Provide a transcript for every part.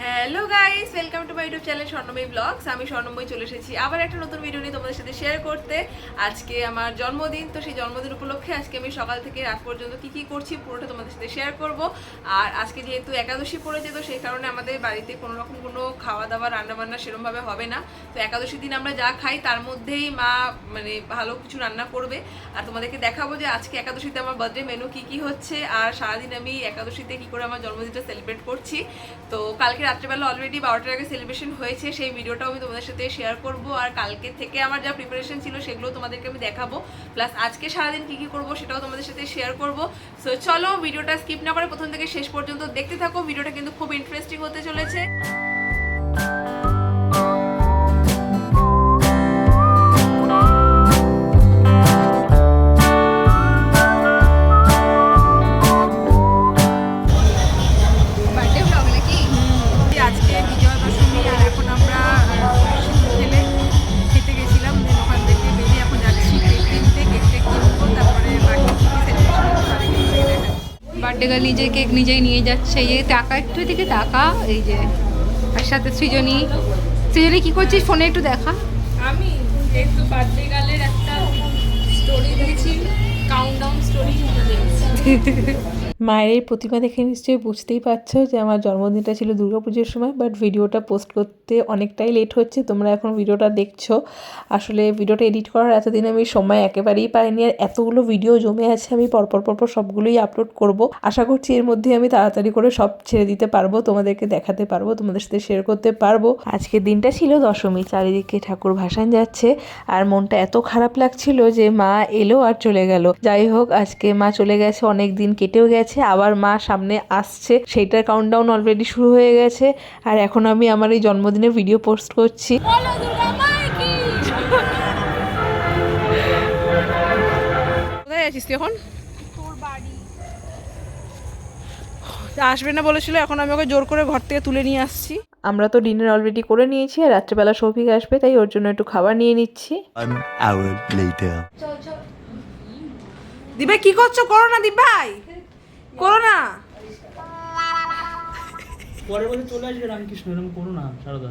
Hello guys, welcome to my YouTube channel Swarnamoyee blogs. আমি স্বর্ণময়ী চলে এসেছি আবার একটা নতুন ভিডিও নিয়ে তোমাদের সাথে শেয়ার করতে। আজকে আমার জন্মদিন, তো সেই জন্মদিন উপলক্ষে আজকে আমি সকাল থেকে রাত পর্যন্ত কি করছি পুরোটা তোমাদের সাথে শেয়ার করব। আর আজকে যেহেতু একাদশী পড়েছে, তো সেই কারণে আমাদের বাড়িতে কোনো রকম কোনো খাওয়া দাওয়া রান্নাবান্না সেরকমভাবে হবে না। তো একাদশীর দিন আমরা যা খাই তার মধ্যেই মা মানে ভালো কিছু রান্না করবে। আর তোমাদেরকে দেখাবো যে আজকে একাদশীতে আমার বার্থডে মেনু কি হচ্ছে, আর সারাদিন আমি একাদশীতে কি করে আমার জন্মদিনটা সেলিব্রেট করছি। তো কালকে রাত্রেবেলা অলরেডি 12টার আগে সেলিব্রেশন হয়েছে, সেই ভিডিওটাও আমি তোমাদের সাথে শেয়ার করব। আর কালকে থেকে আমার যা প্রিপারেশন ছিল সেগুলো তোমাদেরকে আমি দেখাবো, প্লাস আজকে সারাদিন কি করব সেটাও তোমাদের সাথে শেয়ার করব। সো চলো ভিডিওটা স্কিপ না করে প্রথম থেকে শেষ পর্যন্ত দেখতে থাকো। ভিডিওটা কিন্তু খুব ইন্টারেস্টিং হতে চলেছে। বার্থডে গার্ল নিজে কেক নিজেই নিয়ে যাচ্ছে। এই যে টাকা একটু এদিকে টাকা, এই যে আর সাথে সৃজনী কি করছিস ফোনে একটু দেখা। আমি একটু বার্থডে গার্লের একটা স্টোরি দিয়েছি, কাউন্টডাউন স্টোরি। মায়ের এই প্রতিমা দেখে নিশ্চয়ই বুঝতেই পারছো যে আমার জন্মদিনটা ছিল দুর্গাপুজোর সময়, বাট ভিডিওটা পোস্ট করতে অনেকটাই লেট হচ্ছে। তোমরা এখন ভিডিওটা দেখছো, আসলে ভিডিওটা এডিট করার এতদিন আমি সময় একেবারেই পাইনি। আর এতগুলো ভিডিও জমে আছে, আমি পরপর সবগুলোই আপলোড করব। আশা করছি এর মধ্যে আমি তাড়াতাড়ি করে সব ছেড়ে দিতে পারবো, তোমাদেরকে দেখাতে পারবো, তোমাদের সাথে শেয়ার করতে পারবো। আজকের দিনটা ছিল দশমী, চারিদিকে ঠাকুর ভাসান যাচ্ছে, আর মনটা এত খারাপ লাগছিল যে মা এলো আর চলে গেল। যাই হোক, আজকে মা চলে গেছে, অনেক দিন কেটেও গেছে, আবার মা সামনে আসছে, সেইটার কাউন্টডাউন অলরেডি শুরু হয়ে গেছে। আর এখন আমি আমার এই জন্মদিনের ভিডিও পোস্ট করছি। কোথায় আছিস তুই এখন? তোর বাড়ি আসবে না বলেছিল, এখন আমি ওকে জোর করে ঘর থেকে তুলে নিয়ে আসছি। আমরা তো ডিনার অলরেডি করে নিয়েছি, আর রাত্রেবেলা শফিক আসবে, তাই ওর জন্য একটু খাবার নিয়ে নিচ্ছি। দিভাই কি করছো? করো না দিভাই, করো না। পরে বলে চলে আসবে রামকৃষ্ণ, এরকম করো না সারদা।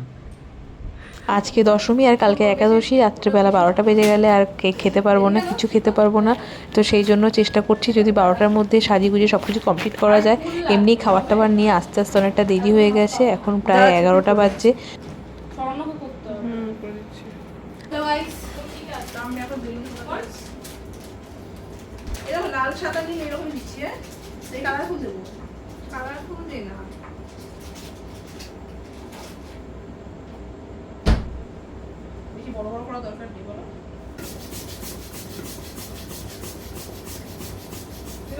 আজকে দশমী আর কালকে একাদশী, রাত্রেবেলা 12টা বেজে গেলে আর কেক খেতে পারবো না, কিছু খেতে পারবো না। তো সেই জন্য চেষ্টা করছি যদি 12টার মধ্যে সাজিগুজি সব কিছু কমপ্লিট করা যায়। এমনি খাবার টাবার নিয়ে আস্তে আস্তে অনেকটা দেরি হয়ে গেছে, এখন প্রায় 11টা বাজছে। লাল সাদা নীল এরকম দিচ্ছি, এই কালারফুল দেবো, কালারফুল দে না। বেশি বড় বড় করা দরকার নেই, বলো।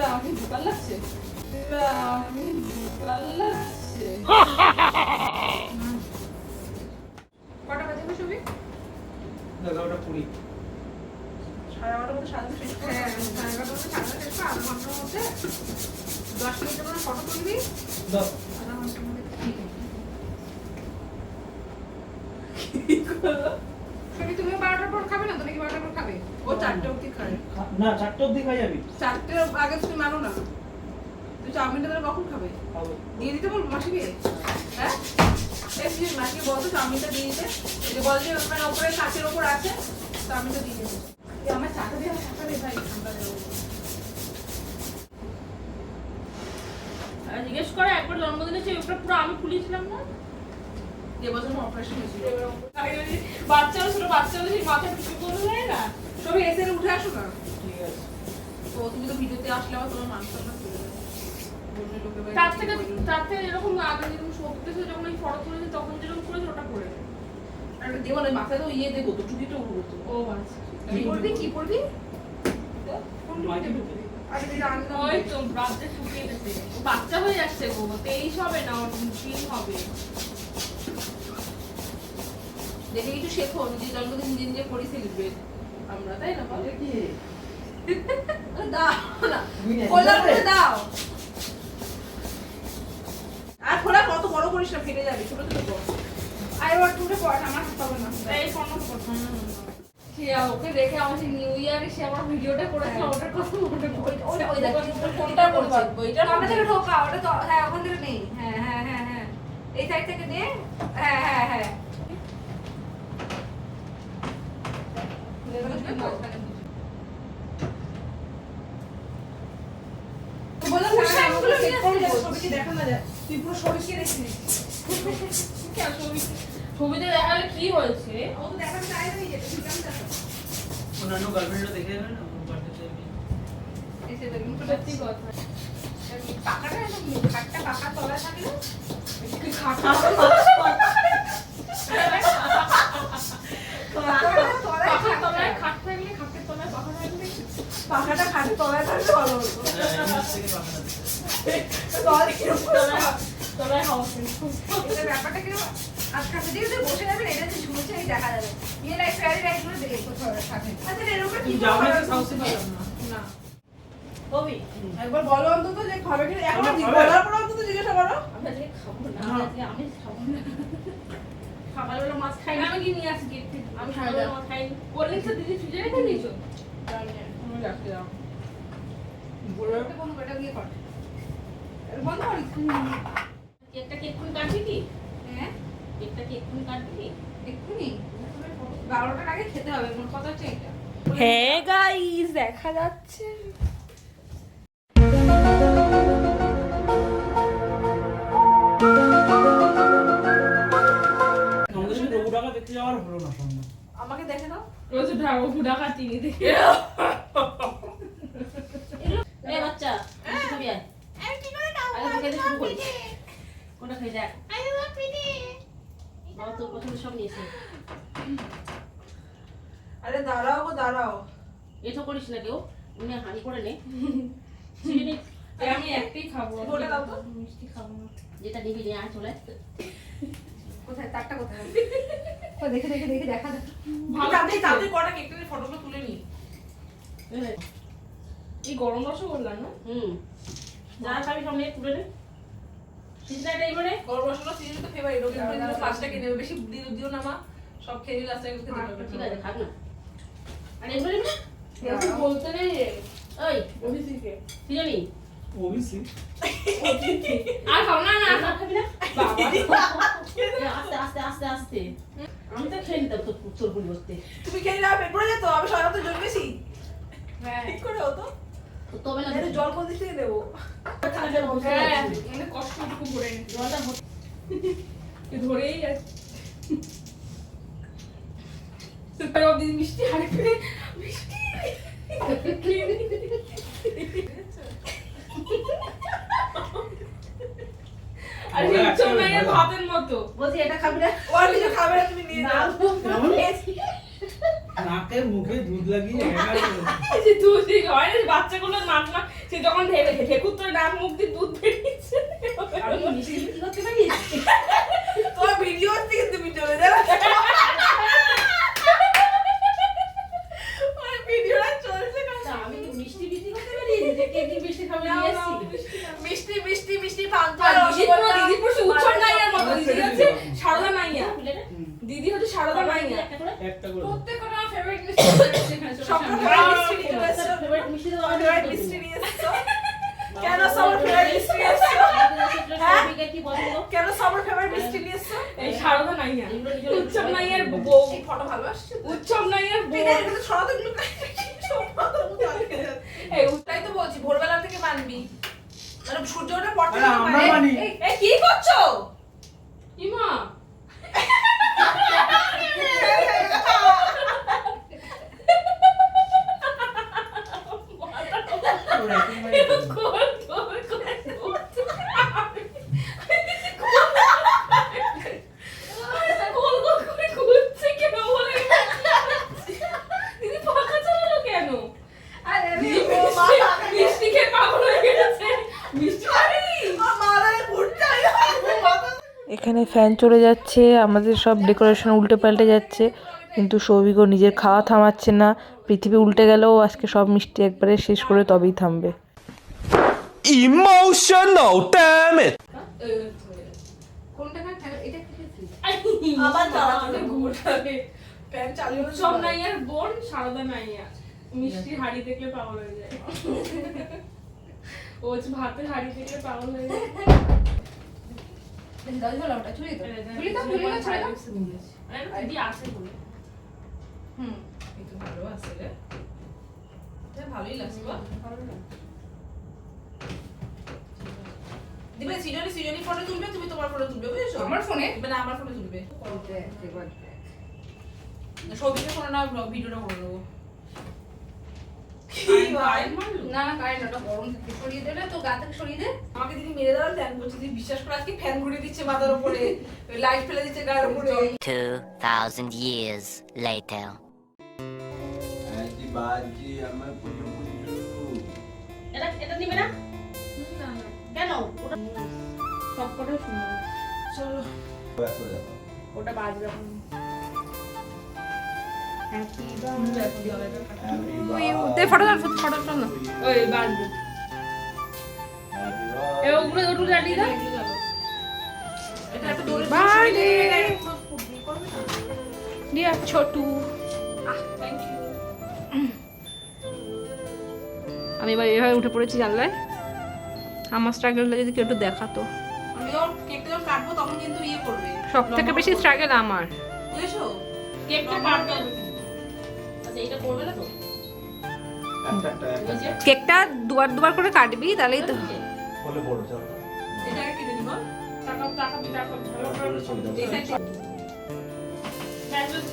আমাকে ভোকাল লাগছে, কটা বাজে ছবি? 11:20। 11:30 মধ্যে সাজাতে শেষ করে, 11:30 মধ্যে সাজাতে শেষ করে, আধা ঘন্টার মধ্যে 10 মিনিটের মধ্যে ফটো তুলবি, আধা ঘন্টার মধ্যে ঠিক আছে। তুমি 12টার পর খাবে না তো, নাকি 12টার পর খাবে? ও 4টে অবধি খাবে না, 4টে অবধি খাই যাবি। 4টের আগে তুমি মানো না। তুই চাউমিনটা তাহলে কখন খাবে? দিয়ে দিতে বলবো মাসিকে? হ্যাঁ, এই প্লিজ মাসিকে বলতো চাউমিনটা দিয়ে দিতে। এই যে বল যে মানে ওপরে কাচের ওপর আছে, চাউমিনটা দিয়ে দিতে। আমার চাটা দিয়ে চাটা দে ভাই, ঠান্ডা দেবো। জিজ্ঞেস করে একবার জন্মদিনে যে ওটা পুরো আমি খুলিয়েছিলাম না, যে বছর অপারেশন হয়েছিল। বাচ্চারা ছোট বাচ্চারা সেই মাথা কিছু করে দেয় না, সবাই এসে উঠে আসো না। ঠিক আছে। তো তুমি তো ভিডিওতে আসলে আবার তোমার মানুষটা না চলে যাবে। তার থেকে এরকম আগে যেরকম সত্যি যখন এই ফটো তুলেছি তখন যেরকম করেছে ওটা করে আর দেবো না, মাথায় তো ইয়ে দেবো তো, টুপিটা উঠবো তো। ও আচ্ছা, কি করবি কি করবি? ওই তো বাচ্চা শুকিয়ে গেছে, বাচ্চা হয়ে যাচ্ছে গো, 23 হবে না, 3 হবে। দেখে কিছু শেখো, নিজের জন্মদিন নিজে নিজে করি সেলিব্রেট আমরা, তাই না? বলে কি দাও না, খোলা করে দাও। আর খোলা কত বড় করিস না, ফেটে যাবে, ছোট ছোট কর। আর ওর টুটে পড়, আমার হাত পাবে না। এই ফোন করতে ওকে দেখে আমার সেই নিউ ইয়ারে সে আমার ভিডিওটা করেছিল, ওটার কথা মনে পড়ে। ওই দেখ কোনটা করছে, ওইটা আমরা থেকে ঢোকা, ওটা তো হ্যাঁ ওখান থেকে নেই। হ্যাঁ হ্যাঁ হ্যাঁ হ্যাঁ এই সাইড থেকে দে। হ্যাঁ হ্যাঁ হ্যাঁ বলো সামনেগুলো নিয়ে আসতে ছবিটি দেখা না যায়, তুই পুরো সরিয়ে রেখেছিস। ছবিতে দেখালে কি হয়েছে? ও তো দেখাতে চাই না, যেটা ঠিক আছে দেখো। অন্যান্য গার্লফ্রেন্ডরা দেখে যাবে না এসে দেখুন সত্যি কথা। পাকাটা একদম খাটটা পাকা তলায় থাকে না, খাটা পাখার তলায় খাট থাকলে, খাটের তলায় পাখা থাকলে, পাখাটা খাটের তলায় থাকলে ভালো হতো। থেকে পাঠানো তলায় কিরকম তলায় হাওয়া কিন্তু। এটা ব্যাপারটা কিরকম আজকাল যদি বসে যাবেন, এটা যে ঝুলছে এই দেখা যাবে। ইয়ে লাইফ ফেয়ারি লাইফ গুলো দেখে কোথাও থাকে। আচ্ছা এরকম কি যাও না সাউথে পেলাম না না কবি একবার বলো অন্তত যে খাবে কি, এখন বলার পর অন্তত জিজ্ঞাসা করো। আমরা যে খাবো না, আমি খাবো না। সকালবেলা মাছ খাই না, আমি কি নিয়ে আসি গেট থেকে? আমি সকালবেলা মাছ খাই। কোল্ড ড্রিঙ্কস দিদি ফ্রিজে রেখে দিয়েছো? আমি রাখতে দাও। বলার পর কোন বেটা গিয়ে কর। এর বন্ধ করি। কেকটা কি এক্ষুনি কাটবি কি? হ্যাঁ কেকটা কি এক্ষুনি কাটবি কি? এক্ষুনি 12টার আগে খেতে হবে, মোট কথা হচ্ছে এটা। হ্যাঁ গাইস, দেখা যাচ্ছে। আমাদের সাথে রঘু টাকা দেখতে যাওয়ার হলো না সম্ভব। আমাকে দেখে দাও। রোজ ঢাকো ফুডাকা চিনি দেখে। এই বাচ্চা মিষ্টি খাবি আয়। আমি কি করে খাবো? আগে থেকে শুরু করি। কোনটা খাই দেখ। আমি পিঠে। বাবা তোর পছন্দ সব নিয়েছে। আরে দাঁড়াও গো দাঁড়াও। এসব করিস না কেউ, এমনি হানি করে নে। চিনি আমি একটাই খাবো, ওটা দাও তো। মিষ্টি খাবো না। যেটা নিবি নিয়ে আয় চলে। কোথায় তারটা কোথায়? ও দেখে দেখা দেখা। ভালো তাড়াতাড়ি তাড়াতাড়ি কটা কেকটা নিয়ে ফটোগুলো তুলে নি। এই গরম রসগোল্লা না? যা খাবি সব নিয়ে তুলে নে। সিজনাটা এবারে গরম মশলা সিজন তো ফেভারিট, ওকে কিন্তু পাঁচটা কিনে নেবে, বেশি দিও না মা, সব খেয়ে নিলে আস্তে আস্তে খেতে পারবে। ঠিক আছে খাক না। আর এবারে না এরকম বলতে নেই রে। ওই অভিষেকে। সিজনি ওবিসি আর খাও না, না আর খাবি না বাবা। আস্তে আস্তে আস্তে আস্তে আমি তো খেয়ে নিতাম তোর পরিবর্তে। তুমি খেয়ে না পেট পড়ে যেত, আমি সবাই তো জন্মেছি। হ্যাঁ ঠিক করে হতো। তবে না এটা জল কোন দিক থেকে দেবো? হ্যাঁ, মানে কষ্টটুকু ভরে নি। জলটা ধরেই যাচ্ছে। দিদি মিষ্টি হাড়ি করে মিষ্টি খেয়ে নি। আর হিংসা মেয়ে ভাতের মতো। বলছি এটা খাবি না। ও আর কিছু খাবে না, তুমি নিয়ে নাও। নাকে মুখে দুধ লাগিয়ে এই যে দুধই হয় না, বাচ্চাগুলো নাক না, সে যখন ঠেকুর তোর নাক মুখ দিয়ে দুধ বেরিয়েছে। আমি মিষ্টি কি করতে পারি? তোমার ভিডিও থেকে তুমি চলে যাবে। ওই ভিডিওটা চলছে না। আমি কি মিষ্টি বিক্রি করতে পারি? যে কে কি মিষ্টি খাবে নিয়ে আসি। মিষ্টি মিষ্টি মিষ্টি পান্তা আর দিদি পুরো উচ্ছল নাইয়ার মতো, দিদি হচ্ছে সারদা নাইয়া। দিদি হচ্ছে সারদা নাইয়া। একটা করে একটা করে প্রত্যেকটা ফেভারিট মিষ্টি এখানে সব ফেভারিট মিষ্টি নিয়ে এসেছো। ফেভারিট মিষ্টি তো আমার আমার ফেভারিট মিষ্টি নিয়ে এসেছো। কেন সবার ফেভারিট মিষ্টি নিয়ে এসেছো? কি পছন্দ? কেন সবার ফেভারিট মিষ্টি নিয়ে এসেছো? এই সারদা নাইয়া, এগুলো নিজের উৎসব নাইয়ার বউ, এই ফটো ভালো আসছে। উৎসব নাইয়ার বউ। এটা এখানে ছড়াতে গুলো এই তাই তো বলছি, ভোরবেলা থেকে মানবি, মানে সূর্য ওঠার পর থেকে আরে আমরা মানি। এই কি করছো? ইমা এখানে ফ্যান চলে যাচ্ছে, আমাদের সব ডেকোরেশন উল্টে পাল্টে যাচ্ছে, কিন্তু সৌভিকও নিজের খাওয়া থামাচ্ছে না। পৃথিবী উল্টে গেলেও আজকে সব মিষ্টি একবারে শেষ করে তবেই থামবে। Emotional, damn it! কোনটা খান? এটা খেয়েছি। আবার চালাতে ঘুরবে। প্যান চালিয়ে উৎসব নাইয়ার বোন সারদা নাইয়া মিষ্টি হাড়ি দেখলে পাগল হয়ে যায়। ও ভাতের হাড়ি দেখলে পাগল হয়ে যায়। দাও ঝোলা ওটা ছুরি তো ছুরি তো ছুরি তো ছেড়ে দাও দিদি আসে বলে হুম এই তো ভালো আছে রে, এটা ভালোই লাগছে বা দিবে। সিজনি ফটো তুলবে, তুমি তোমার ফটো তুলবে, বুঝেছো? আমার ফোনে মানে আমার ফটো তুলবে, সৌভিকের ফোনে না ভিডিওটা করে নেবো। না না কারেন্ট ওটা গরম থেকে সরিয়ে দে না তো গা থেকে সরিয়ে দে আমাকে দিদি মেরে দেওয়ার প্ল্যান করছে, তুই বিশ্বাস করে আজকে ফ্যান ঘুরিয়ে দিচ্ছে মাথার উপরে, লাইট ফেলে দিচ্ছে গায়ের উপরে। 2,000 years later. এটা নিবে না কেন ওটা সব কটাই সুন্দর চলো ওটা বাজবে এখন দে ফটো দাও ফটো দাও না ওই বাজবে এ ওগুলো ওটু জ্বালিয়ে দাও এটা একটা দৌড়ে Birthday! করবে না? Dear Chhotu thank you. আমি এবার এভাবে উঠে পড়েছি জানলায় আমার স্ট্রাগলটা যদি কেউ একটু দেখাতো আমি যখন কেকটা যখন কাটবো তখন কিন্তু ইয়ে করবে, সব থেকে বেশি স্ট্রাগল আমার বুঝেছো? কেকটা কাটতে হবে আচ্ছা এটা করবে না তো ওই যে কেকটা দুবার করে কাটবি তাহলেই তো এটা আগে কেটে নিব। টাকা টাকা টাকা ভালো করে এই সাইড ব্যাগটা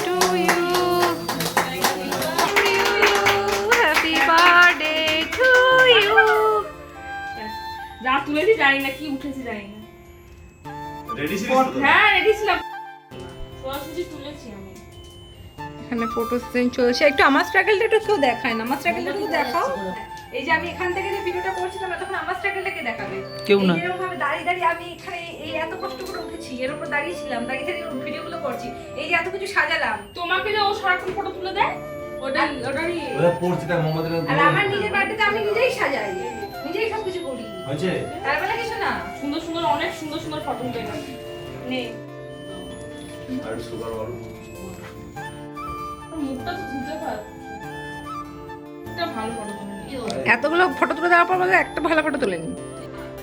to you happy birthday to you যা তুলেছি জানি না কি উঠেছে জানি না রেডি হ্যাঁ রেডি ছিলাম সরাসরি তুলেছি আমি এখানে ফটো সেশন চলছে একটু আমার স্ট্রাগলটা একটু কেউ দেখায় না আমার স্ট্রাগলটা একটু দেখাও এই যে আমি এখান থেকে যে ভিডিওটা করছিলাম তখন আমার স্ট্রাগলটাকে দেখাবে কেউ না। এরকম ভাবে দাঁড়িয়ে আমি এখানে এই এত কষ্ট করে উঠেছি এর উপর দাঁড়িয়েছিলাম দাঁড়িয়ে থেকে ভিডিওগুলো করছি এই যে এত কিছু সাজালাম তোমাকে যে ও সারাক্ষণ ফটো তুলে দেয় ওটারই আর আমার নিজের বাড়িতে আমি নিজেই সাজাই নিজেই সবকিছু করি তার বেলা কিছু না সুন্দর সুন্দর অনেক সুন্দর সুন্দর ফটো তুলে দেয় নে মুখটা তো ধুতে পার এটা ভালো ফটো তুলে এতগুলো ফটো তুলে দেওয়ার পর বলে একটা ভালো ফটো তুলে নি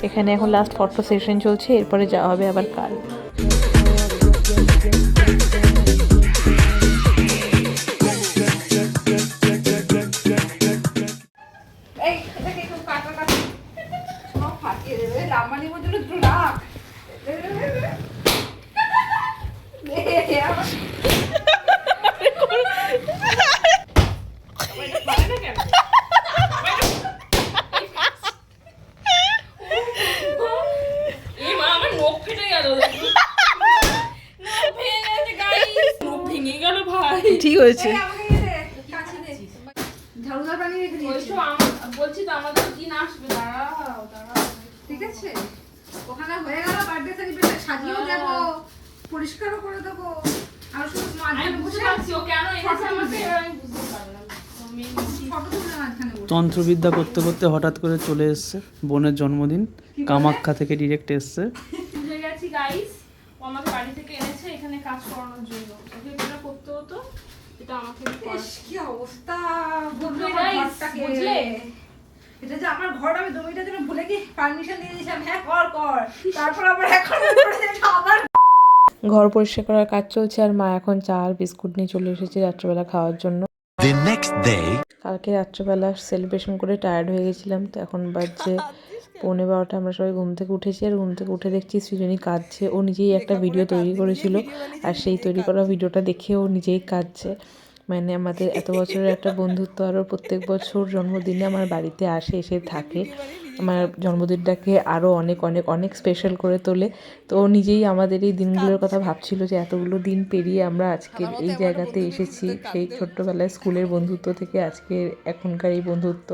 এখানে এখন লাস্ট ফটো সেশন চলছে, এরপরে যাওয়া হবে আবার কাল। এই এটাকে একটু কাটা কাটা সব ফাটিয়ে দেবে লাম্বানি পর্যন্ত একটু রাখ এই মা আমার নখ ফেটে গেল নখ ভেঙে গেছে গাইস নখ ভেঙে গেল ভাই ঠিক হয়েছে। ঝাড়ুদার বানিয়ে রেখে দিয়েছি বলছো আমার বলছি তো আমাদের দিন আসবে দাঁড়াও ঠিক আছে ওখানে হয়ে গেল বার্থডে সেলিব্রেশন সাজিয়েও দেবো পরিষ্কারও করে দেবো আর শুধু আমি মাঝখানে বুঝতে বসে পারছি ও কেন এনেছে আমাকে আমি বুঝতে পারলাম ফটো তুলে মাঝখানে বসে তন্ত্রবিদ্যা করতে করতে হঠাৎ করে চলে এসছে বোনের জন্মদিন, কামাখ্যা থেকে ডিরেক্ট এসছে। বুঝে গেছি গাইস ও আমাকে বাড়ি থেকে এনেছে এখানে কাজ করানোর জন্য ওকে এটা করতে হতো এটা আমাকে ইস, কি অবস্থা বুঝলে আমার guys, ঘরটাকে। বুঝলে? এটা যে আমার ঘর আমি 2 মিনিটের জন্য ভুলে কি পারমিশন দিয়ে দিয়েছিলাম হ্যাঁ কর তারপর আবার এখন মনে পড়েছে এটা আমার ঘর পরিষ্কার করার কাজ চলছে আর মা এখন চা আর বিস্কুট নিয়ে চলে এসেছে রাত্রেবেলা খাওয়ার জন্য। The next day. কালকে রাত্রেবেলা সেলিব্রেশন করে টায়ার্ড হয়ে গেছিলাম, তো এখন বাজছে 11:15। আমরা সবাই ঘুম থেকে উঠেছি আর ঘুম থেকে উঠে দেখছি সৃজনী কাঁদছে। ও নিজেই একটা ভিডিও তৈরি করেছিল আর সেই তৈরি করা ভিডিওটা দেখে ও নিজেই কাঁদছে। মানে আমাদের এত বছরের একটা বন্ধুত্ব, আরও প্রত্যেক বছর জন্মদিনে আমার বাড়িতে এসে থাকে, আমার জন্মদিনটাকে আরও অনেক অনেক অনেক স্পেশাল করে তোলে। তো ও নিজেই আমাদের এই দিনগুলোর কথা ভাবছিল যে এতগুলো দিন পেরিয়ে আমরা আজকের এই জায়গাতে এসেছি, সেই ছোট্টবেলায় স্কুলের বন্ধুত্ব থেকে আজকের এখনকার এই বন্ধুত্ব।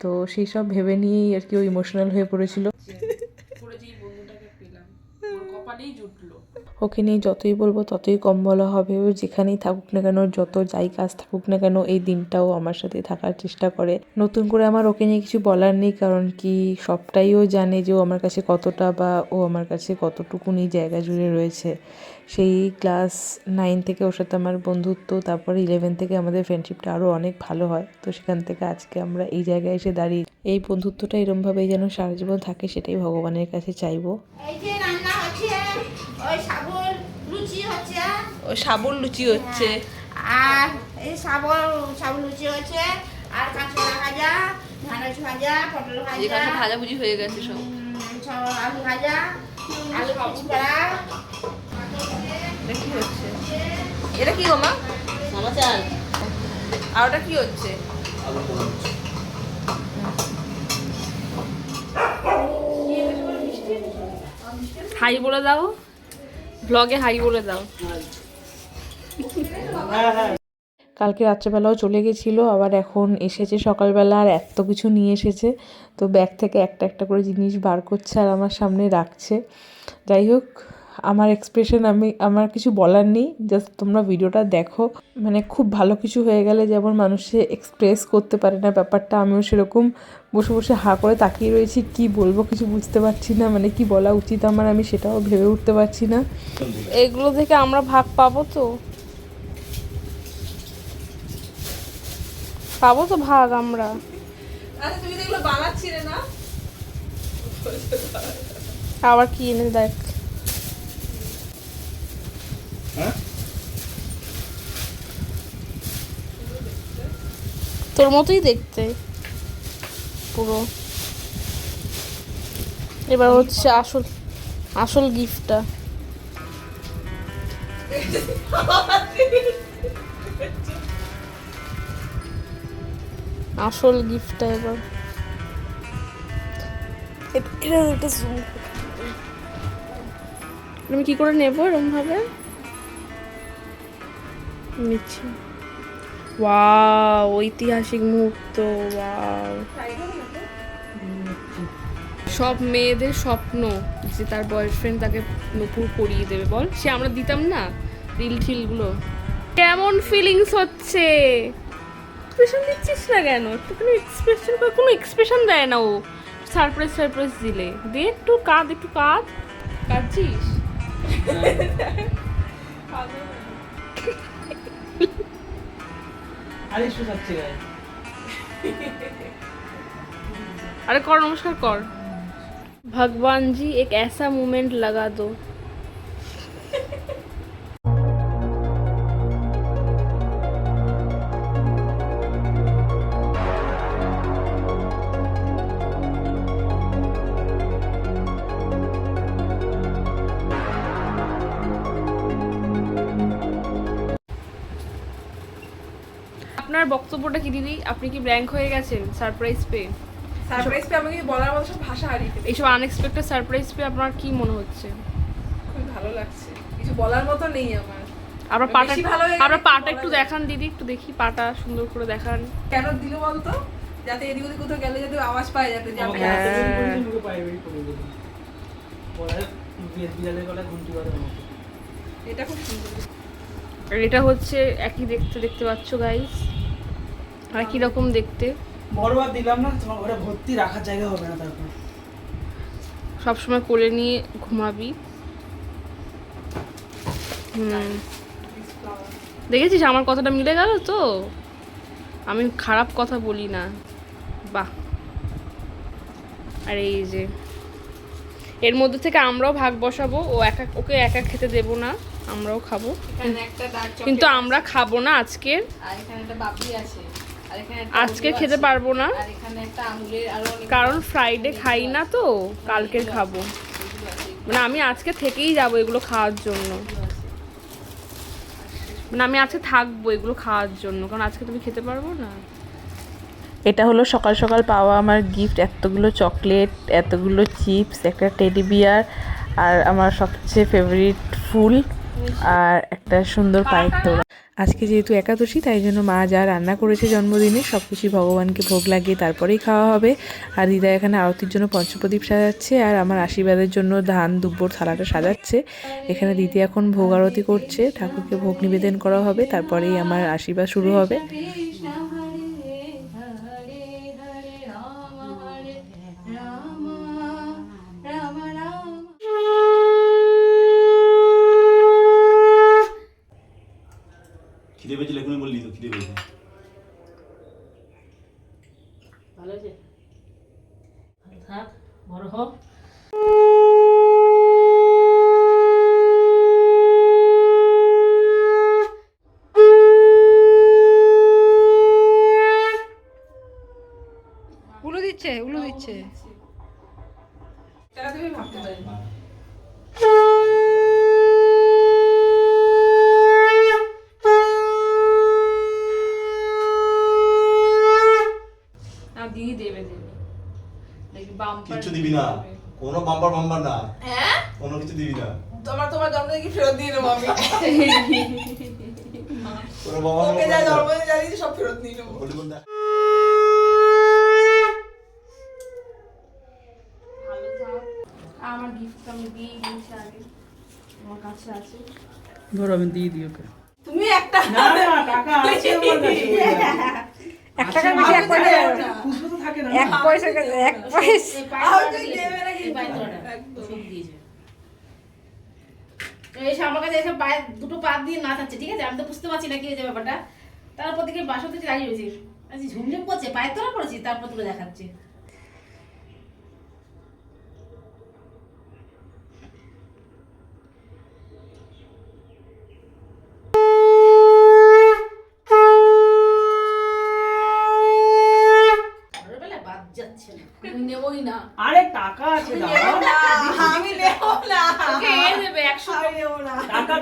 তো সেই সব ভেবে নিয়েই আর কি ও ইমোশনাল হয়ে পড়েছিল। করে যে এই বন্ধুটাকে পেলাম ওর কপালেই জুটলো। ওকে নিয়ে যতই বলবো ততই কম বলা হবে। ও যেখানেই থাকুক না কেন, যত যাই কাজ থাকুক না কেন, এই দিনটাও আমার সাথে থাকার চেষ্টা করে। নতুন করে আমার ওকে নিয়ে কিছু বলার নেই, কারণ কি সবটাই ও জানে যে ও আমার কাছে কতটা, বা ও আমার কাছে কতটুকুনি জায়গা জুড়ে রয়েছে। সেই ক্লাস 9 থেকে ওর সাথে আমার বন্ধুত্ব, তারপরে 11 থেকে আমাদের ফ্রেন্ডশিপটা আরও অনেক ভালো হয়। তো সেখান থেকে আজকে আমরা এই জায়গায় এসে দাঁড়িয়ে এই বন্ধুত্বটা এরমভাবেই যেন সারা জীবন থাকে, সেটাই ভগবানের কাছে চাইবো। এই যে রান্না হচ্ছে, ওই সাবুর লুচি হচ্ছে, ওই সাবুর লুচি হচ্ছে। আর এই সাবুর লুচি হচ্ছে, আর কাঁচকলা ভাজা, ঢ্যাঁড়স ভাজা, পটল যে ভাজা, কাছে ভাজাভুজি হয়ে গেছে সব। সব আলু ভাজা, আলু পিচ করা। এটা কি হচ্ছে? এটা কি গো মা? সমাচার আর ওটা কি হচ্ছে? হাই বলে দাও, ব্লগে হাই বলে দাও। কালকে রাত্রেবেলাও চলে গেছিলো, আবার এখন এসেছে সকালবেলা, আর এত কিছু নিয়ে এসেছে। তো ব্যাগ থেকে একটা একটা করে জিনিস বার করছে আর আমার সামনে রাখছে। যাই হোক, আমার এক্সপ্রেশন আমার কিছু বলার নেই, জাস্ট তোমরা ভিডিওটা দেখো। মানে খুব ভালো কিছু হয়ে গেলে যেমন মানুষে এক্সপ্রেস করতে পারে না ব্যাপারটা, আমিও সেরকম বসে বসে হাঁ করে তাকিয়ে রয়েছি, কি বলবো কিছু বুঝতে পারছি না। মানে কি বলা উচিত আমার, আমি সেটাও ভেবে উঠতে পারছি না। এগুলো থেকে আমরা ভাগ পাবো তো? পাবো তো ভাগ আমরা? আচ্ছা তুমি যেগুলো বানাচ্ছিলে না, আবার কি এনে দেখ। তোর মতোই দেখতে পুরো। এবার হচ্ছে আসল গিফটটা। আসল গিফটটা এবার আমি কি করে নেবো এরকম ভাবে নিচ্ছি। ওয়াও, ঐতিহাসিক মুহূর্ত। ওয়াও, সব মেয়েদের স্বপ্ন যে তার বয়ফ্রেন্ড তাকে নূপুর পরিয়ে দেবে। বল, সে আমরা দিতাম না রিল ঠিলগুলো? কেমন ফিলিংস হচ্ছে? এক্সপ্রেশন দিচ্ছিস না কেন? একটুখানি এক্সপ্রেশন, কোনো এক্সপ্রেশন দেয় না ও। সারপ্রাইজ দিলে দে, একটু কাঁদছিস? अरे कर, नमस्कार कर। भगवान जी एक ऐसा मोमेंट लगा दो। আপনার বক্তব্যটা কি দিদি? আপনি কি ব্ল্যাঙ্ক হয়ে গেছেন সারপ্রাইজ পেয়ে? সারপ্রাইজ পেয়ে আমি কিছু বলার মতো সব ভাষা হারিয়ে ফেলেছি। এইসব আনএক্সপেক্টেড সারপ্রাইজ পেয়ে আপনার কি মনে হচ্ছে? খুব ভালো লাগছে, কিছু বলার মতো নেই আমার। আপনার বেশি ভালো হয়ে গেলে আপনার কিছু পাটা বলা একটু যায়। দেখান দিদি, একটু দেখি পাটা সুন্দর করে দেখান। কেন দিল বলতো? যাতে এদিক ওদিক কোথাও গেলে যাতে আওয়াজ পায়, যাতে যে আমি হ্যাঁ। এটা খুব সুন্দর। আর এটা হচ্ছে একই দেখতে পাচ্ছ গাইস, আর কি রকম দেখতে। বড় আর দিলাম না, তোমার ঘরে ভর্তি রাখার জায়গা হবে না। তারপর সবসময় কোলে নিয়ে ঘুমাবি। দেখেছিস আমার কথাটা মিলে গেল তো? আমি খারাপ কথা বলি না। বাহ। আর এই যে এর মধ্যে থেকে আমরাও ভাগ বসাবো, ওকে একা খেতে দেবো না, আমরাও খাবো। এখানে একটা ডার্ক চকলেট, কিন্তু আমরা খাবো না আজকের, আর এখানে একটা বাবলি আছে, আর এখানে একটা আজকে ওরিও খেতে আছে, পারবো না আর এখানে একটা আমুলের আরো অনেক, কারণ ফ্রাইডে খাই না তো, কালকের খাবো। মানে আমি আজকে থেকেই যাবো এগুলো খাওয়ার জন্য, মানে আমি আজকে থাকবো এগুলো খাওয়ার জন্য, কারণ আজকে তুমি খেতে পারবো না। এটা হলো সকাল সকাল পাওয়া আমার গিফট, এতগুলো চকলেট, এতগুলো চিপস, একটা টেডি বিয়ার, আর আমার সবচেয়ে ফেভারিট ফুল, আর একটা সুন্দর পায়ের তোড়া। আজকে যেহেতু একাদশী তাই জন্য মা যা রান্না করেছে জন্মদিনে সব কিছুই ভগবানকে ভোগ লাগিয়ে তারপরেই খাওয়া হবে। আর দিদা এখানে আরতির জন্য পঞ্চপ্রদীপ সাজাচ্ছে আর আমার আশীর্বাদের জন্য ধান দুব্বর থালাটা সাজাচ্ছে। এখানে দিদি এখন ভোগ আরতি করছে, ঠাকুরকে ভোগ নিবেদন করা হবে, তারপরেই আমার আশীর্বাদ শুরু হবে। খিদে পেয়েছিল এখনই বললি তো খিদে পেয়েছে। ভালো আছে, ভালো থাক, বড় হোক। উলু দিচ্ছে উলু দিচ্ছে। সেটা তুমি ভাবতে পারি। দিদি দেবে দেখি বাম্পার কিচ্ছু দিবি না, কোনো বাম্পার না, হ্যাঁ কোনো কিছু দিবি না। তোমার জন্মদিন কি ফেরত দিয়ে নেবো আমি? কোনো বাম্পার ওকে যা জন্মদিন জানিয়েছি সব ফেরত নিয়ে নেবো। আমার গিফট আমি দিয়ে দিয়েছি আগে, আমার কাছে আছে। ধরো আমি দিয়ে দিই ওকে। তুমি একটা না না, টাকা আছে আমার কাছে। 1 টাকার বেশি 1 পয়সা, খুশবু তো থাকে না। 1 পয়সা 1 পয়সা। এসে আমার কাছে এসে পায়ে দুটো পা দিয়ে নাচাচ্ছে, ঠিক আছে? আমি তো বুঝতে পারছি না কি হয়েছে ব্যাপারটা। তারপর থেকে বাসন থেকে দাঁড়িয়ে রয়েছে, আচ্ছা ঝুমঝুম করছে, পায়ে তোলা করেছি, তারপর তুলে দেখাচ্ছে। ছোটবেলায় বাদ যাচ্ছে না, আমি নেবই না। আরে টাকা আছে দাও। আমি নেবো না। ওকে এ দেবে 100 আমি নেবো না। টাকা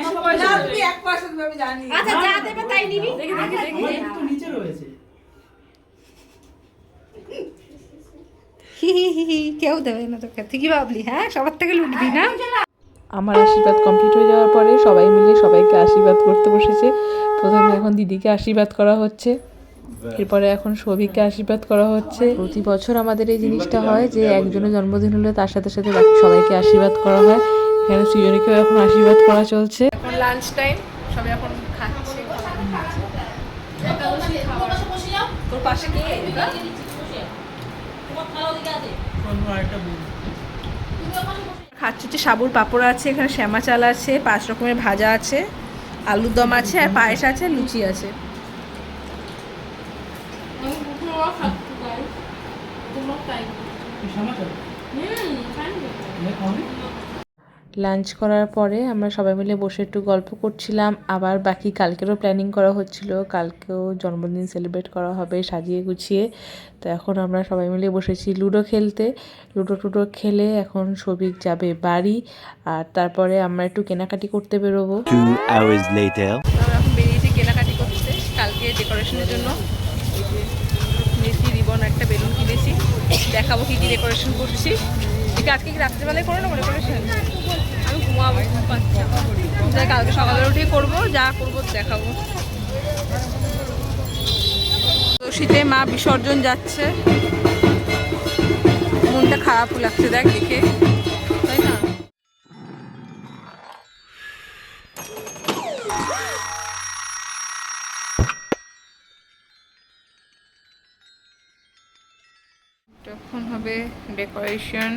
100 পয়সা না, দেবে। তুমি 1% দেবে আমি জানি। আচ্ছা যা দেবে তাই নিবি। দেখি দেখি দেখি আমার তো নিচে রয়েছে। হি হি হি হি, কেউ দেবে না তোকে, তুই কি ভাবলি? হ্যাঁ, সবার থেকে লুটবি না? আমার আশীর্বাদ কমপ্লিট হয়ে যাওয়ার পরে সবাই মিলে সবাইকে আশীর্বাদ করতে বসেছে। প্রথমে এখন দিদিকে আশীর্বাদ করা হচ্ছে, এরপরে এখন সৌভিককে আশীর্বাদ করা হচ্ছে। প্রতি বছর আমাদের এই জিনিসটা হয় যে একজনের জন্মদিন হলে তার সাথে সাথে বাকি সবাইকে আশীর্বাদ করা হয়। এখানে সৃজনীকেও এখন আশীর্বাদ করা চলছে। এখন লাঞ্চ টাইম, সবাই এখন খাচ্ছে। তোর পাশে কে? খাচ্ছে হচ্ছে সাবুর পাপড় আছে, এখানে শ্যামা চাল আছে, 5 রকমের ভাজা আছে, আলুর দম আছে, আর পায়েস আছে, লুচি আছে। লাঞ্চ করার পরে আমরা সবাই মিলে বসে একটু গল্প করছিলাম। আবার বাকি কালকেরও প্ল্যানিং করা হচ্ছিল, কালকেও জন্মদিন সেলিব্রেট করা হবে সাজিয়ে গুছিয়ে। তো এখন আমরা সবাই মিলে বসেছি লুডো খেলতে। লুডো খেলে এখন সৌভিক যাবে বাড়ি, আর তারপরে আমরা একটু কেনাকাটি করতে বেরোবো। 2 hours later. আমরা এখন বেরিয়েছি কেনাকাটি করতে কালকে ডেকোরেশনের জন্য। মেসি রিবন একটা বেলুন কিনেছি, দেখাবো কি কি ডেকোরেশন করছি। ঠিক আজকে কি রাত্রেবেলায় করে নেবো ডেকোরেশন? আমি ঘুমাবো, ঘুম পাচ্ছে। তাই কালকে সকালে উঠেই করবো, যা করবো দেখাবো। তো শীতে মা বিসর্জন যাচ্ছে, মনটা খারাপ লাগছে দেখ দেখে, তাই না? তখন হবে ডেকোরেশন।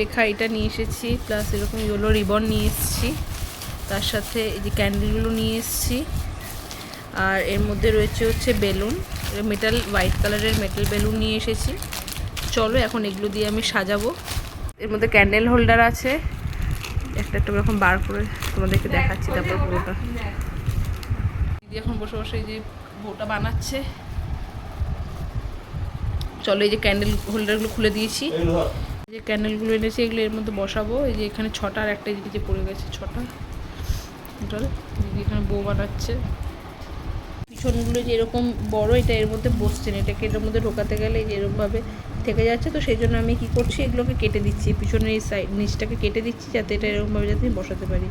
লেখা এটা নিয়ে এসেছি, প্লাস এরকম ইয়েলো রিবন নিয়ে এসেছি, তার সাথে এই যে ক্যান্ডেলগুলো নিয়ে এসেছি, আর এর মধ্যে রয়েছে হচ্ছে বেলুন, মেটাল হোয়াইট কালারের মেটাল বেলুন নিয়ে এসেছি। চলো এখন এগুলো দিয়ে আমি সাজাবো। এর মধ্যে ক্যান্ডেল হোল্ডার আছে, একটা একটা এরকম বার করে তোমাদেরকে দেখাচ্ছি। তারপর পুরোটা দিদি এখন বসে বসে এই যে বউটা বানাচ্ছে। চলো এই যে ক্যান্ডেল হোল্ডারগুলো খুলে দিয়েছি, এই যে ক্যান্ডেলগুলো এনেছি, এগুলো এর মধ্যে বসাবো। এই যে এখানে 6টা, আর একটা যে পড়ে গেছে 6টা। চল দিদি এখানে বউ বানাচ্ছে। পিছনগুলো যে এরকম বড়, এটা এর মধ্যে বসছে না, এটাকে এর মধ্যে ঢোকাতে গেলে এই যে এরকমভাবে থেকে যাচ্ছে, তো সেই জন্য আমি কি করছি, এগুলোকে কেটে দিচ্ছি, পিছনের এই সাইড নিচটাকে কেটে দিচ্ছি যাতে এটা এরকমভাবে যাতে আমি বসাতে পারি।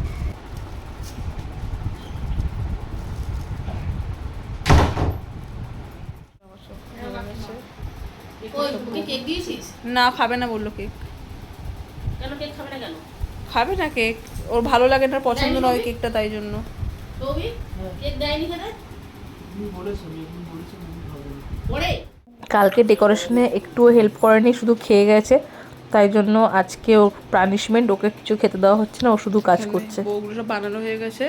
ওই ওকে কেক দিয়েছিস? না খাবে না বললো কেক, কেন কেক খাবে না কেন? খাবে না কেক, ওর ভালো লাগে না, পছন্দ নয় কেকটা, তাই জন্য। রবি কেক দেয়নি খেতে? পরে কালকে ডেকোরেশনে একটুও হেল্প করেনি, শুধু খেয়ে গেছে, তাই জন্য আজকে ওর পানিশমেন্ট, ওকে কিছু খেতে দেওয়া হচ্ছে না, ও শুধু কাজ করছে। বউগুলো সব বানানো হয়ে গেছে।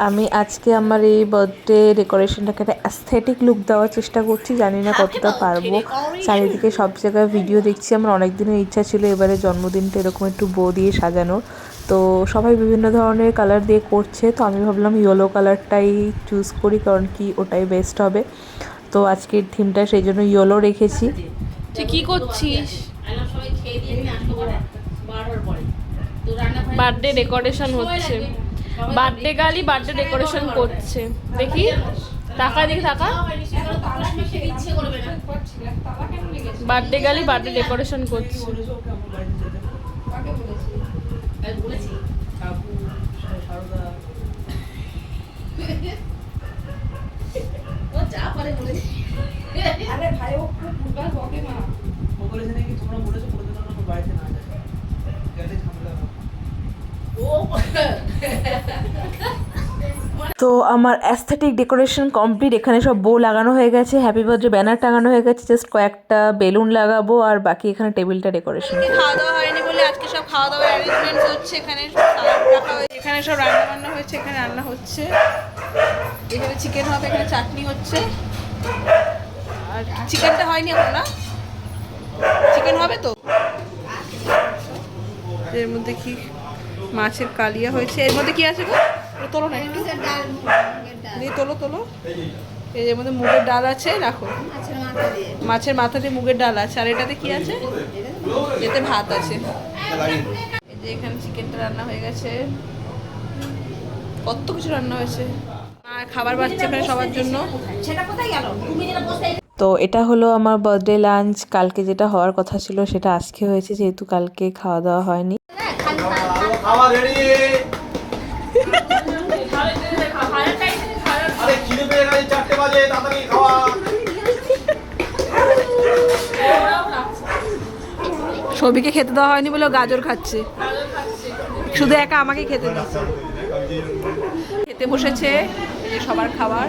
আমি আজকে আমার এই বার্থডে ডেকোরেশনটাকে একটা অ্যাস্থেটিক লুক দেওয়ার চেষ্টা করছি, জানি না কতটা পারবো। চারিদিকে সব জায়গায় ভিডিও দেখছি, আমার অনেক দিনের ইচ্ছা ছিল এবারে জন্মদিনটা এরকম একটু বো দিয়ে সাজানোর, তো সবাই বিভিন্ন ধরনের কালার দিয়ে করছে, তো আমি ভাবলাম ইয়েলো কালারটাই চুজ করি, কারণ কি ওটাই বেস্ট হবে। তো আজকের থিমটা সেই জন্য ইয়েলো রেখেছি। তুই কি করছিস? আইলাম সবাই খেয়ে দিয়ে আমি আসতে পারে 12টার পরে। তো রান্না করে বার্থডে ডেকোরেশন হচ্ছে, বার্থডে গালি বার্থডে ডেকোরেশন করছে। দেখি টাকা, দেখি টাকা। ইচ্ছে করবে না। বার্থডে গালি বার্থডে ডেকোরেশন করছে। আমি বলেছি ও যা পারে বলেছি। আরে ভাই ও খুব ভুলভাল বকে না। ও বলেছে নাকি তোমরা বলেছো করে দিলাম না, বাড়িতে না যায়, গেলে ঝামেলা হবে। তো আমার অ্যাস্থেটিক ডেকোরেশন কমপ্লিট, এখানে সব বো লাগানো হয়ে গেছে, হ্যাপি বার্থডে ব্যানার টাঙানো হয়ে গেছে, জাস্ট কয়েকটা বেলুন লাগাবো, আর বাকি এখানে টেবিলটা ডেকোরেশন। খাওয়া দাওয়া হয়নি বলে আজকে সব খাওয়া দাওয়ার অ্যারেঞ্জমেন্টস হচ্ছে, এখানে সালাদ রাখা হয়েছে, এখানে সব রান্না বান্না হয়েছে, এখানে রান্না হচ্ছে, এখানে চিকেন হবে, এখানে চাটনি হচ্ছে, আর চিকেনটা হয়নি এখন না, চিকেন হবে তো। এর মধ্যে কি মাছের কালিয়া হয়েছে, এর মধ্যে কি আছে গো, এটা তোলো না একটু, দিয়ে তোলো তোলো, এর মধ্যে মুগের ডাল আছে, রাখো, মাছের মাথা দিয়ে মুগের ডাল আছে, আর এটাতে কি আছে, এতে ভাত আছে। এই যে এখানে চিকেনটা রান্না হয়ে গেছে, কত কিছু রান্না হয়েছে, আর খাবার বাচ্চা এখানে সবার জন্য। সেটা কোথায় গেল? তুমি যেটা বসে তো এটা হলো আমার বার্থডে লাঞ্চ, কালকে যেটা হওয়ার কথা ছিল সেটা আজকে হয়েছে, যেহেতু কালকে খাওয়া দাওয়া হয়নি। খাওয়া রেডি। আরে খিদে পেয়ে গেছে, 4টে বাজে, তাড়াতাড়ি খাওয়া। সবিকে খেতে দেওয়া হয়নি বলে ও গাজর খাচ্ছে, শুধু একা আমাকে খেতে দিচ্ছে। খেতে বসেছে, এই যে সবার খাবার,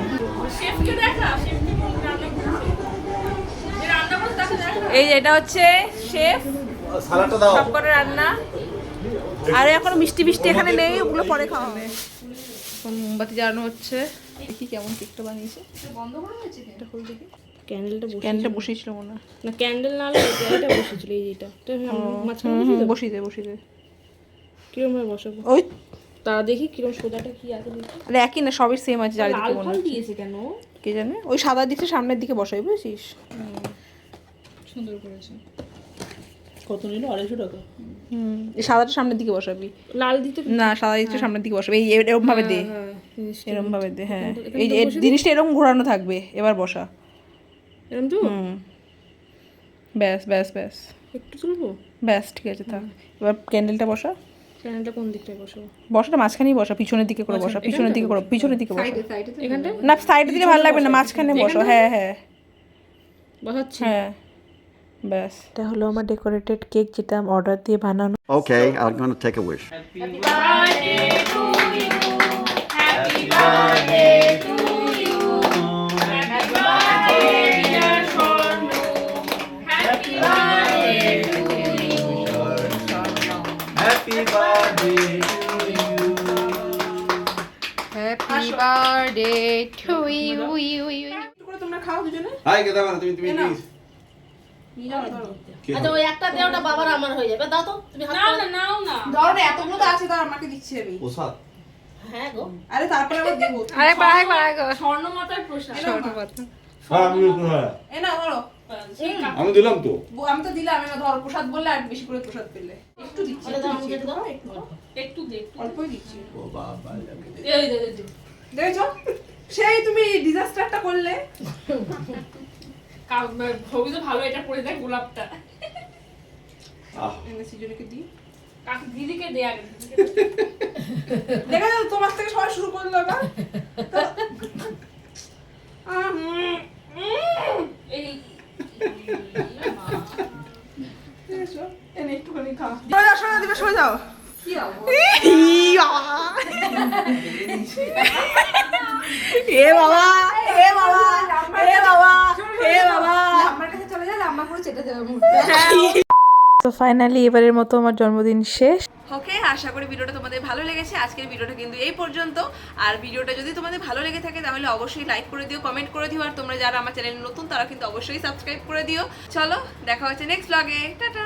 এই যে এটা হচ্ছে শেফ, সালাডটা দাও। সবকটা রান্না, আর এখন মিষ্টি মিষ্টি এখানে নেই, ওগুলো পরে খাওয়া হবে। মোমবাতি জ্বালানো হচ্ছে, দেখি কেমন কেকটা বানিয়েছে, বন্ধ করে হয়েছে, এটা খুলে দেখি, ক্যান্ডেলটা বসিয়েছিল মনে হয়, না ক্যান্ডেল না হলে এটা বসেছিল, এই যেটা বসিয়ে দে বসিয়ে দে, কিরম ভাবে বসাবো ওই তারা দেখি কিরম সোজাটা কি আছে দেখি। আরে একই না, সবই সেম আছে, লাল চারিদিকে মনে ফল হচ্ছে। দিয়েছে কেন? কে জানে, ওই সাদা দিকে সামনের দিকে বসাই, বুঝেছিস, সুন্দর করেছে। কত নিল? 250 টাকা। এই সাদাটা সামনের দিকে বসাবি, লাল দিতে না সাদা দিকটা সামনের দিকে বসাবি, এই এরকম ভাবে দে, এরকম ভাবে দে, হ্যাঁ এই যে জিনিসটা এরকম ঘোরানো থাকবে, এবার বসা, এরকম তো ব্যাস ব্যাস ব্যাস একটু তুলবো, ব্যাস ঠিক আছে থাক। এবার ক্যান্ডেলটা বসা, ক্যান্ডেলটা কোন দিকটায় বসাবো? বসাটা মাঝখানেই বসা, পিছনের দিকে করে বসা, পিছনের দিকে করো, পিছনের দিকে বসা, এখানটা না সাইডে দিলে ভালো লাগবে না, মাঝখানে বসো, হ্যাঁ হ্যাঁ বসাচ্ছি। হ্যাঁ ব্যাস। এটা হলো আমার ডেকোরেটেড কেক, যেটা আমি অর্ডার দিয়ে বানানো। Okay, I'm going to take a wish. Happy birthday happy birthday to you you you. তোমরা খাও দুজনে, হাই কে দাও না, তুমি প্লিজ। আচ্ছা ওই একটা দে, ওটা বাবার আমার হয়ে যাবে, দাও তো তুমি হাত নাও না নাও না, ধরো না, এতগুলো তো আছে, ধর আমাকে দিচ্ছি আমি। প্রসাদ। হ্যাঁ গো, আরে তারপরে আবার দেবো, আরেকবার আরেকবার আরেকবার, স্বর্ণ মাতার প্রসাদ। হ্যাঁ আমি হ্যাঁ এ না ধরো, আমি দিলাম তো। আমি তো দিলাম, এবার ধরো প্রসাদ বললে আর বেশি করে প্রসাদ পেলে, একটু দিচ্ছি, ওটা দাও আমাকে দাও, একটু দে, অল্পই দিচ্ছি। ও বাবা এই দে দে দে। দেখেছো, সেই তুমি ডিজাস্টারটা করলে। ছবি তো ভালো, এটা পরে দেখ গোলাপটা। এনেছি জনকে দিই। কাকু দিদিকে দেয়া দেখা যাবে তোমার থেকে সবাই শুরু করলো না। এই এসো, এনে একটুখানি খা। সরে যাও, দিবে সরে যাও। কি এ বাবা, এ বাবা, এ বাবা, এ বাবা। আমার কাছে চলে যাবে, আমার পুরো চেটে দেবে মুখটা। তো ফাইনালি এবারের মতো আমার জন্মদিন শেষ। ওকে, আশা করি ভিডিওটা তোমাদের ভালো লেগেছে। আজকের ভিডিওটা কিন্তু এই পর্যন্ত। আর ভিডিওটা যদি তোমাদের ভালো লেগে থাকে তাহলে অবশ্যই লাইক করে দিও, কমেন্ট করে দিও। আর তোমরা যারা আমার চ্যানেল নতুন তারা কিন্তু অবশ্যই সাবস্ক্রাইব করে দিও। চলো দেখা হচ্ছে নেক্সট ব্লগে। টাটা।